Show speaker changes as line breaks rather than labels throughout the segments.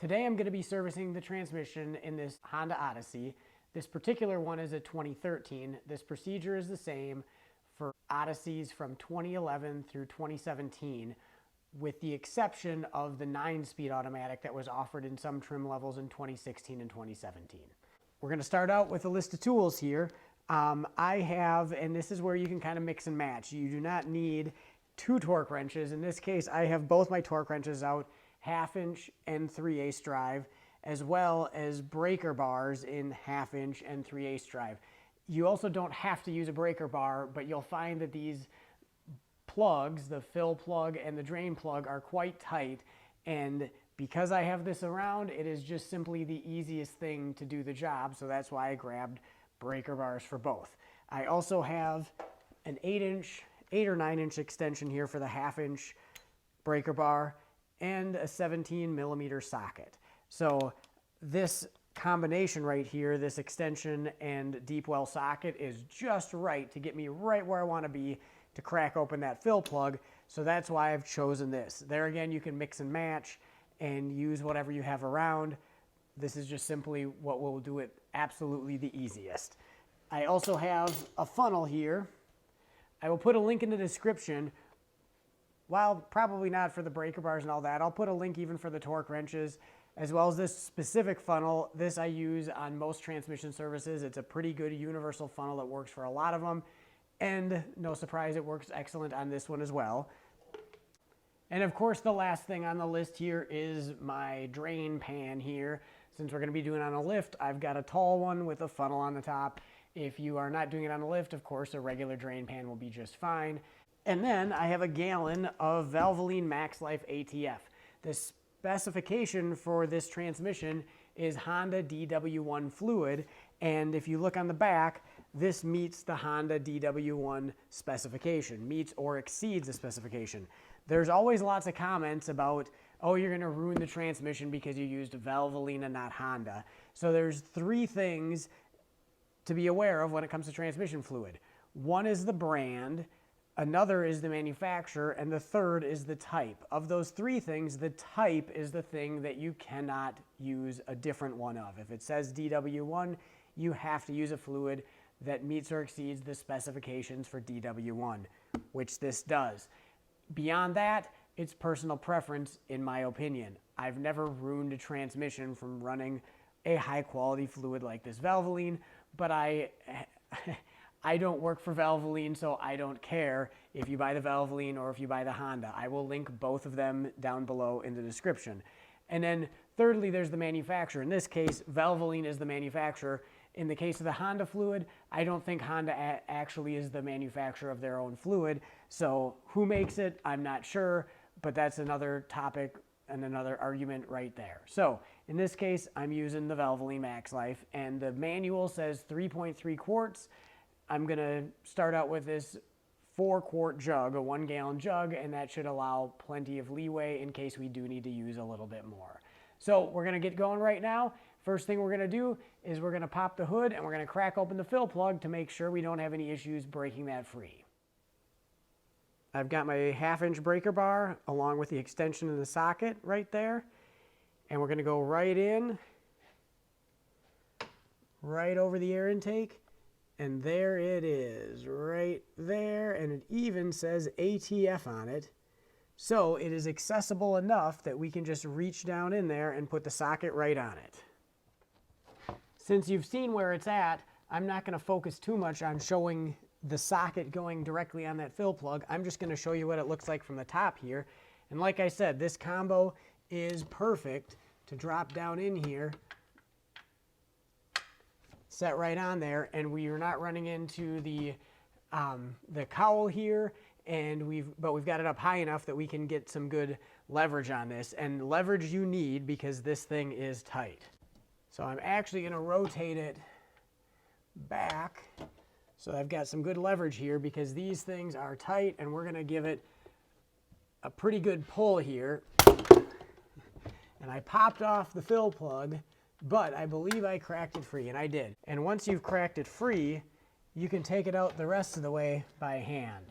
Today I'm going to be servicing the transmission in this Honda Odyssey. This particular one is a 2013. This procedure is the same for Odysseys from 2011 through 2017, with the exception of the 9-speed automatic that was offered in some trim levels in 2016 and 2017. We're going to start out with a list of tools here. I have, and this is where you can kind of mix and match. You do not need 2 torque wrenches. In this case, I have both my torque wrenches out, 1/2" and 3/8 drive, as well as breaker bars in 1/2" and 3/8 drive. You also don't have to use a breaker bar, but you'll find that these plugs, the fill plug and the drain plug, are quite tight, and because I have this around, it is just simply the easiest thing to do the job, so that's why I grabbed breaker bars for both. I also have an 8 or 9 inch extension here for the 1/2" breaker bar, and a 17mm socket. So this combination right here, this extension and deep well socket, is just right to get me right where I want to be to crack open that fill plug. So that's why I've chosen this. There again, you can mix and match and use whatever you have around. This is just simply what will do it absolutely the easiest. I also have a funnel here. I will put a link in the description. While probably not for the breaker bars and all that, I'll put a link even for the torque wrenches, as well as this specific funnel. This I use on most transmission services. It's a pretty good universal funnel that works for a lot of them, and no surprise, it works excellent on this one as well. And of course, the last thing on the list here is my drain pan here. Since we're going to be doing it on a lift, I've got a tall one with a funnel on the top. If you are not doing it on a lift, of course, a regular drain pan will be just fine. And then I have a gallon of Valvoline Max Life ATF. The specification for this transmission is Honda DW1 fluid, and if you look on the back, this meets the Honda DW1 specification, meets or exceeds the specification. There's always lots of comments about, oh, you're going to ruin the transmission because you used Valvoline and not Honda. So there's 3 things to be aware of when it comes to transmission fluid. One is the brand, another is the manufacturer, and the third is the type. Of those 3 things, the type is the thing that you cannot use a different one of. If it says DW1, you have to use a fluid that meets or exceeds the specifications for DW1, which this does. Beyond that, it's personal preference, in my opinion. I've never ruined a transmission from running a high-quality fluid like this Valvoline, but I don't work for Valvoline, so I don't care if you buy the Valvoline or if you buy the Honda. I will link both of them down below in the description. And then thirdly, there's the manufacturer. In this case, Valvoline is the manufacturer. In the case of the Honda fluid, I don't think Honda actually is the manufacturer of their own fluid. So who makes it, I'm not sure, but that's another topic and another argument right there. So in this case, I'm using the Valvoline Max Life, and the manual says 3.3 quarts. I'm going to start out with this 4-quart jug, a 1-gallon jug, and that should allow plenty of leeway in case we do need to use a little bit more. So we're going to get going right now. First thing we're going to do is we're going to pop the hood and we're going to crack open the fill plug to make sure we don't have any issues breaking that free. I've got my 1/2" breaker bar along with the extension and the socket right there, and we're going to go right in, right over the air intake. And there it is, right there, and it even says ATF on it. So it is accessible enough that we can just reach down in there and put the socket right on it. Since you've seen where it's at, I'm not going to focus too much on showing the socket going directly on that fill plug. I'm just going to show you what it looks like from the top here. And like I said, this combo is perfect to drop down in here, set right on there, and we are not running into the cowl here, and we've got it up high enough that we can get some good leverage on this, and leverage you need because this thing is tight. So I'm actually going to rotate it back so I've got some good leverage here because these things are tight, and we're going to give it a pretty good pull here. And I popped off the fill plug, but I believe I cracked it free, and I did. And once you've cracked it free, you can take it out the rest of the way by hand,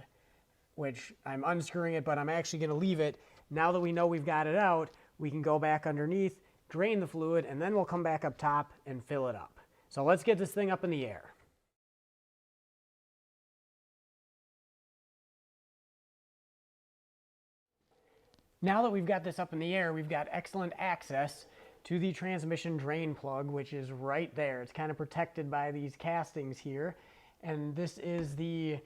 which I'm unscrewing it, but I'm actually going to leave it. Now that we know we've got it out, we can go back underneath, drain the fluid, and then we'll come back up top and fill it up. So let's get this thing up in the air. Now that we've got this up in the air, we've got excellent access to the transmission drain plug, which is right there. It's kind of protected by these castings here. And this is the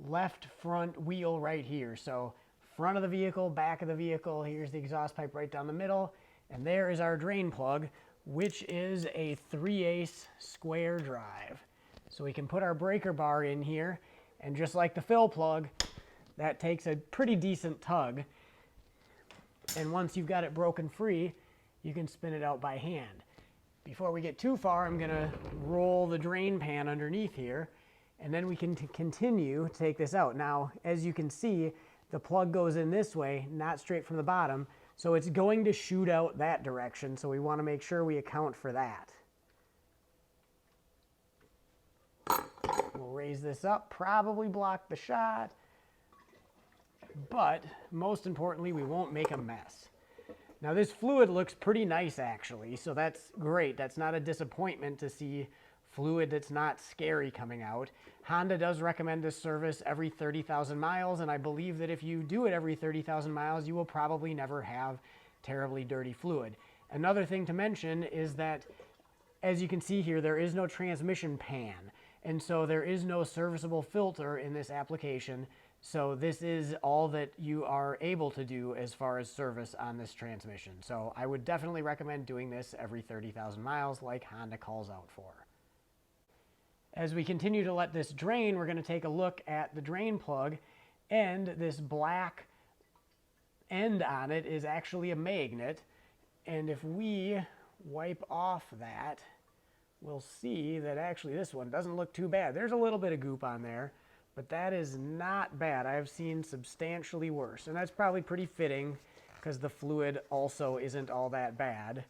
left front wheel right here. So front of the vehicle, back of the vehicle, here's the exhaust pipe right down the middle. And there is our drain plug, which is a 3/8 square drive. So we can put our breaker bar in here, and just like the fill plug, that takes a pretty decent tug. And once you've got it broken free, you can spin it out by hand. Before we get too far, I'm going to roll the drain pan underneath here, and then we can continue to take this out. Now, as you can see, the plug goes in this way, not straight from the bottom, so it's going to shoot out that direction, so we want to make sure we account for that. We'll raise this up, probably block the shot, but most importantly, we won't make a mess. Now this fluid looks pretty nice actually, so that's great. That's not a disappointment to see fluid that's not scary coming out. Honda does recommend this service every 30,000 miles, and I believe that if you do it every 30,000 miles, you will probably never have terribly dirty fluid. Another thing to mention is that, as you can see here, there is no transmission pan, and so there is no serviceable filter in this application. So this is all that you are able to do as far as service on this transmission. So I would definitely recommend doing this every 30,000 miles like Honda calls out for. As we continue to let this drain, we're going to take a look at the drain plug, and this black end on it is actually a magnet. And if we wipe off that, we'll see that actually this one doesn't look too bad. There's a little bit of goop on there, but that is not bad. I've seen substantially worse, and that's probably pretty fitting because the fluid also isn't all that bad.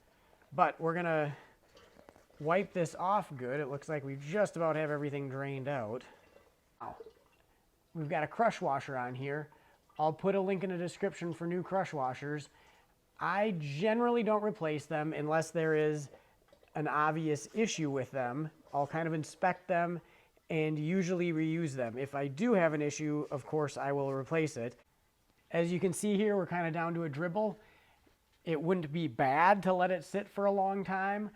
But we're gonna wipe this off good. It looks like we just about have everything drained out. We've got a crush washer on here. I'll put a link in the description for new crush washers. I generally don't replace them unless there is an obvious issue with them. I'll kind of inspect them and usually reuse them. If I do have an issue, of course, I will replace it. As you can see here, we're kind of down to a dribble. It wouldn't be bad to let it sit for a long time,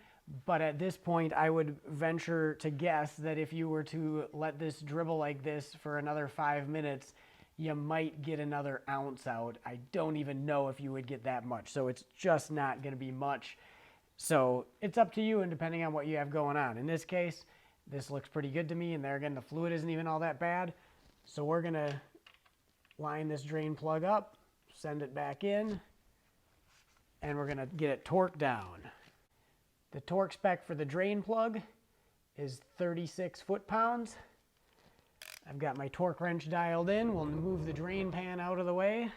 but at this point, I would venture to guess that if you were to let this dribble like this for another 5 minutes, you might get another ounce out. I don't even know if you would get that much, so it's just not gonna be much. So it's up to you, and depending on what you have going on. In this case, this looks pretty good to me, and there again, the fluid isn't even all that bad. So we're gonna line this drain plug up, send it back in, and we're gonna get it torqued down. The torque spec for the drain plug is 36 foot-pounds. I've got my torque wrench dialed in. We'll move the drain pan out of the way.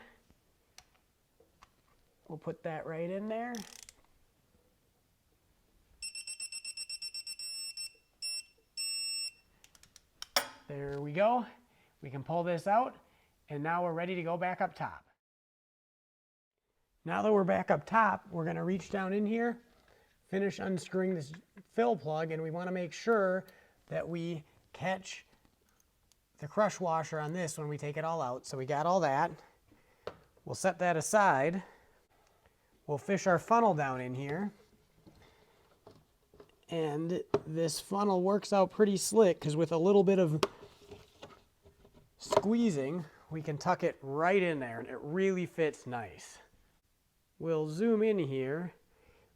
We'll put that right in there. There we go. We can pull this out, and now we're ready to go back up top. Now that we're back up top, we're going to reach down in here, finish unscrewing this fill plug, and we want to make sure that we catch the crush washer on this when we take it all out. So we got all that. We'll set that aside. We'll fish our funnel down in here. And this funnel works out pretty slick because with a little bit of squeezing, we can tuck it right in there, and it really fits nice. We'll zoom in here.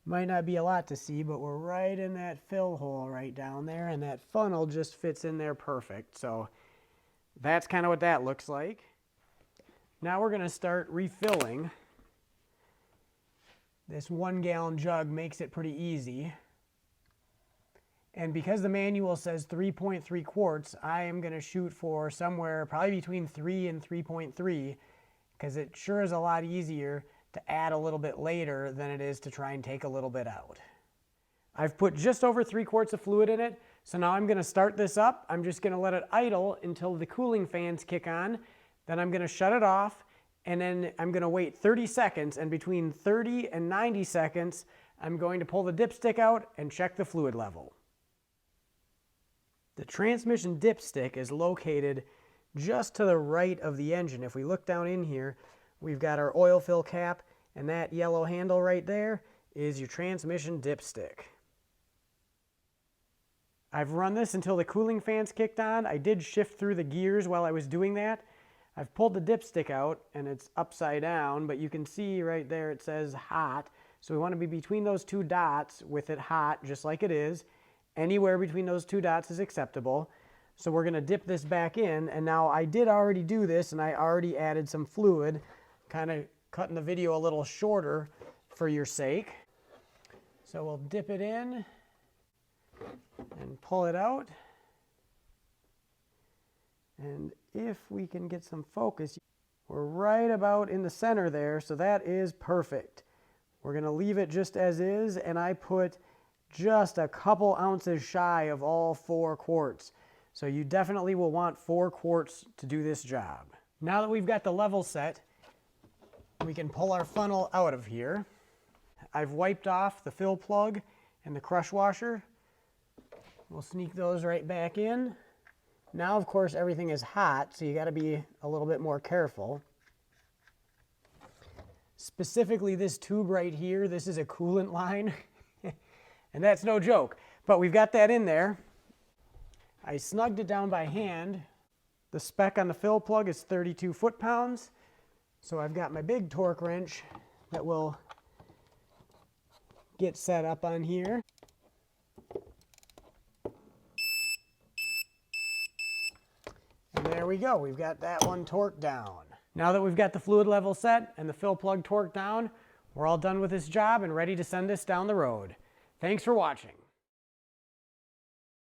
Might not be a lot to see, but we're right in that fill hole right down there, and that funnel just fits in there perfect. So that's kind of what that looks like. Now we're going to start refilling. This 1 gallon jug makes it pretty easy. And because the manual says 3.3 quarts, I am going to shoot for somewhere probably between 3 and 3.3, because it sure is a lot easier to add a little bit later than it is to try and take a little bit out. I've put just over 3 quarts of fluid in it, so now I'm going to start this up. I'm just going to let it idle until the cooling fans kick on. Then I'm going to shut it off, and then I'm going to wait 30 seconds, and between 30 and 90 seconds, I'm going to pull the dipstick out and check the fluid level. The transmission dipstick is located just to the right of the engine. If we look down in here, we've got our oil fill cap, and that yellow handle right there is your transmission dipstick. I've run this until the cooling fans kicked on. I did shift through the gears while I was doing that. I've pulled the dipstick out and it's upside down, but you can see right there it says hot. So we want to be between those two dots with it hot, just like it is. Anywhere between those two dots is acceptable. So we're going to dip this back in, and now I did already do this and I already added some fluid, kind of cutting the video a little shorter for your sake. So we'll dip it in and pull it out. And if we can get some focus, we're right about in the center there, so that is perfect. We're going to leave it just as is, and I put just a couple ounces shy of all 4 quarts. So you definitely will want 4 quarts to do this job. Now that we've got the level set, we can pull our funnel out of here. I've wiped off the fill plug and the crush washer. We'll sneak those right back in. Now, of course, everything is hot, so you got to be a little bit more careful. Specifically, this tube right here, this is a coolant line, and that's no joke. But we've got that in there. I snugged it down by hand. The spec on the fill plug is 32 foot-pounds, so I've got my big torque wrench that will get set up on here. And there we go, we've got that one torqued down. Now that we've got the fluid level set and the fill plug torqued down, we're all done with this job and ready to send this down the road. Thanks for watching.